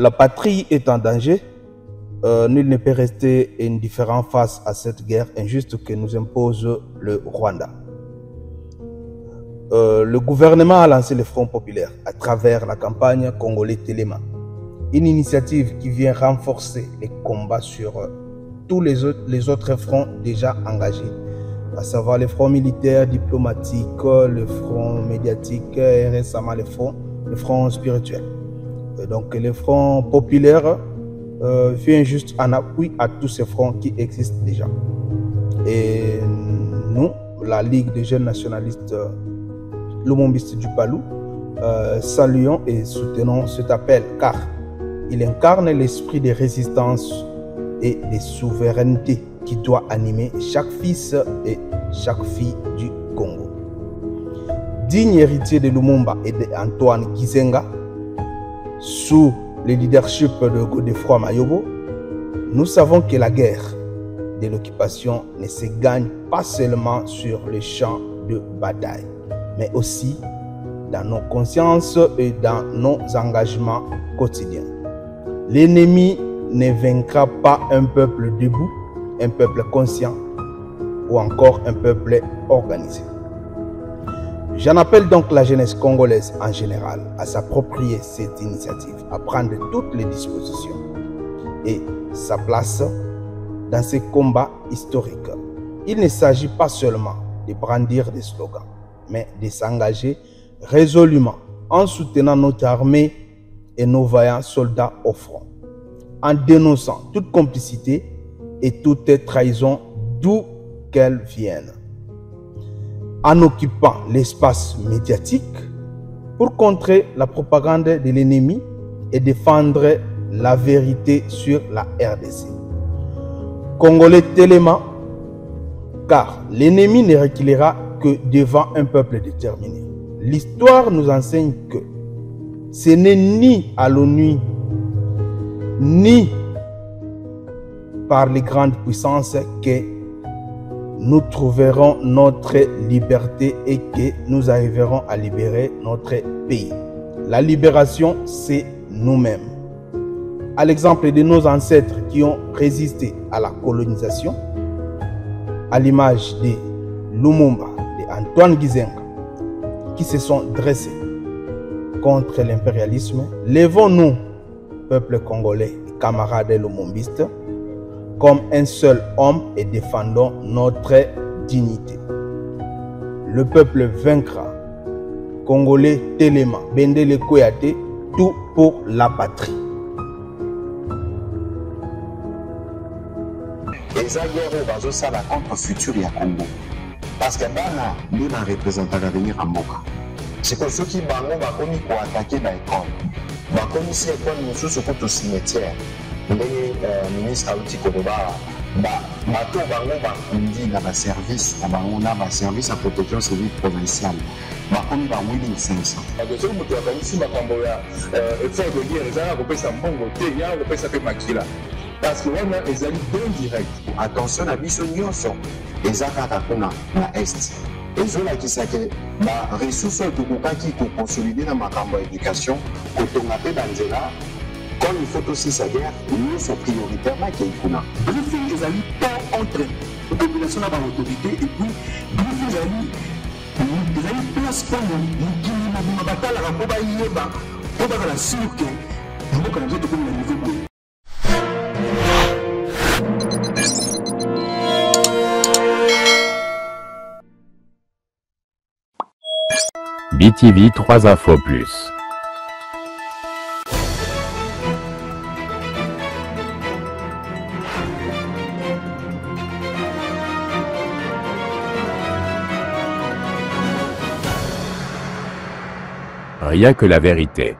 La patrie est en danger. Nul ne peut rester indifférent face à cette guerre injuste que nous impose le Rwanda. Le gouvernement a lancé le Front populaire à travers la campagne Congolais Téléma, une initiative qui vient renforcer les combats sur tous les autres fronts déjà engagés, à savoir les fronts militaires, diplomatiques, le front médiatique et récemment le front spirituel. Donc le front populaire vient juste en appui à tous ces fronts qui existent déjà. Et nous, la Ligue des jeunes nationalistes Lumumbiste du Palou, saluons et soutenons cet appel car il incarne l'esprit de résistance et de souveraineté qui doit animer chaque fils et chaque fille du Congo. Digne héritier de Lumumba et d'Antoine Gizenga, sous le leadership de Godefroid Mayobo, nous savons que la guerre de l'occupation ne se gagne pas seulement sur les champs de bataille, mais aussi dans nos consciences et dans nos engagements quotidiens. L'ennemi ne vaincra pas un peuple debout, un peuple conscient ou encore un peuple organisé. J'en appelle donc la jeunesse congolaise en général à s'approprier cette initiative, à prendre toutes les dispositions et sa place dans ces combats historiques. Il ne s'agit pas seulement de brandir des slogans, mais de s'engager résolument en soutenant notre armée et nos vaillants soldats au front, en dénonçant toute complicité et toute trahison d'où qu'elle vienne, en occupant l'espace médiatique pour contrer la propagande de l'ennemi et défendre la vérité sur la RDC. Congolais Téléma, car l'ennemi ne reculera que devant un peuple déterminé. L'histoire nous enseigne que ce n'est ni à l'ONU, ni par les grandes puissances que nous trouverons notre liberté et que nous arriverons à libérer notre pays. La libération, c'est nous-mêmes. À l'exemple de nos ancêtres qui ont résisté à la colonisation, à l'image de Lumumba, de Antoine Gizenga, qui se sont dressés contre l'impérialisme, levons-nous, peuple congolais et camarades lumumbistes, comme un seul homme et défendons notre dignité. Le peuple vaincra. Congolais Téléma, Bendele Koyate, tout pour la patrie. Eza guerre bazo sala contre futur ya Congo. Parce que bana nde na représenter l'avenir à Mboka. C'est pour ceux qui bango bakomi ko attaquer ba école. Bakomi si école mususu ko to cimetière. Les ministres auti ko ba bato bango bakundi na ba service na bango na ba service à protection civile provinciale. Bakomi ba 1500. Bazo mutu akanisi makambo ya effort de guerre ezala ko pesa mbongo te ya ko pesa pe makila. Parce que on a des alliés bien directs. Attention à biso nyonso ezaka kuna na est. Ezola kisake ba ressources tukukaki ko consolider na makambo éducation ko tonga pe banzela. Quand il faut aussi sa guerre, nous sommes prioritairement qui est kuna. Briefing les alliés pas entre la population à l'autorité et puis briefing les alliés place pour nous bataille à Boba Yeba pour la sûr que nous allons connaître tout le niveau. BTV 3 Infos Plus. Rien que la vérité.